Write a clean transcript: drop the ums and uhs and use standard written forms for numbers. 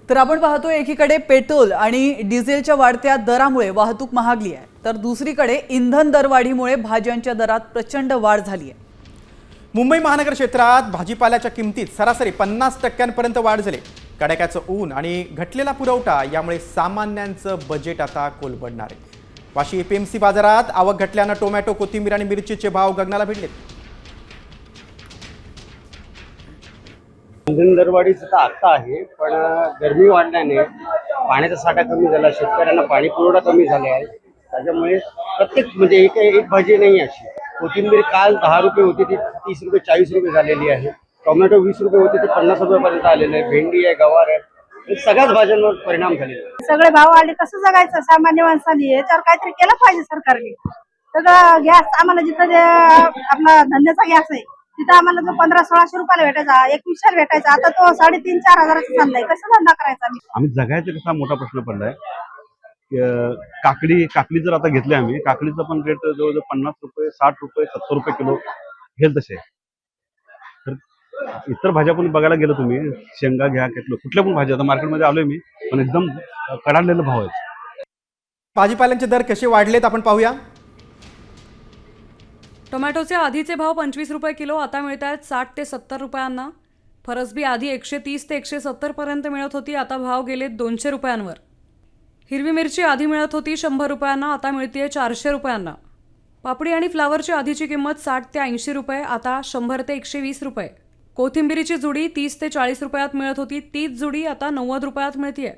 तर आपण पाहतोय एकीकडे पेट्रोल आणि डिझेलच्या वाढत्या दरामुळे वाहतूक महागली आहे, तर दुसरीकडे इंधन दरवाढीमुळे भाज्यांच्या दरात प्रचंड वाढ झाली आहे। मुंबई महानगर क्षेत्रात भाजीपाल्याच्या किमतीत सरासरी 50% वाढ झाली। कडाक्याचं ऊन आणि घटलेला पुरवठा यामुळे सामान्यांचं बजेट आता कोलमडणार आहे। वाशी एपीएमसी बाजारात आवक घटल्यानं टोमॅटो, कोथिंबीर आणि मिरचीचे भाव गगनाला भिडलेत। इंधन दरवाढीचं तर आता आहे, पण गरमी वाढल्याने पाण्याचा साठा कमी झाला, शेतकऱ्यांना पाणी पुरवठा कमी झाला आहे। त्याच्यामुळे प्रत्येक म्हणजे एक भाजी नाही अशी। कोथिंबीर काल 10 रुपये होती ती 30 रुपये 40 रुपये झालेली आहे। टोमॅटो 20 रुपये होते ते 50 रुपयापर्यंत आलेले आहे। भेंडी आहे, गवार आहे, सगळ्याच भाज्यांवर परिणाम झालेला आहे। सगळे भाव वाढले, कसं जगायचं सामान्य माणसाने? याच्यावर काहीतरी केलं पाहिजे सरकारने। सगळं गॅस आम्हाला जिथं आपला धंद्याचा गॅस आहे तिथं आम्हाला जो 1500-1600 रुपयाला भेटायचा, 2100 भेटायचा, आता तो 3,500-4,000 हजाराचा चाललाय। कसं धंदा करायचा? आम्ही जगायचा कसा मोठा प्रश्न पडलाय। काकडी जर आता घेतली आम्ही, काकडीचा पण रेट जवळजवळ 50 रुपये, 60 रुपये, 70 रुपये किलो घेल तसे। तर इतर भाज्या पण बघायला गेलं तुम्ही, शेंगा घ्या, कुठल्या पण भाज्या, आता मार्केटमध्ये आलोय मी, पण एकदम कडाडलेले भाव आहेत। भाजीपाल्यांचे दर कसे वाढलेत आपण पाहूया। टोमॅटोचे आधीचे भाव 25 रुपये किलो आता मिळत आहेत 60 ते 70 रुपयांना। फरसबी आधी 130 ते 170 पर्यंत मिळत होती, आता भाव गेलेत 200 रुपयांवर। हिरवी मिरची आधी मिळत होती 100 रुपयांना, आता मिळते 400 रुपयांना। पापडी आणि फ्लावरची आधीची किंमत 60 ते 80 रुपये, आता 100 ते 120 रुपये। कोथिंबीरीची जुडी 30 ते 40 रुपयात मिळत होती, तीच जुडी आता 90 रुपयात मिळते।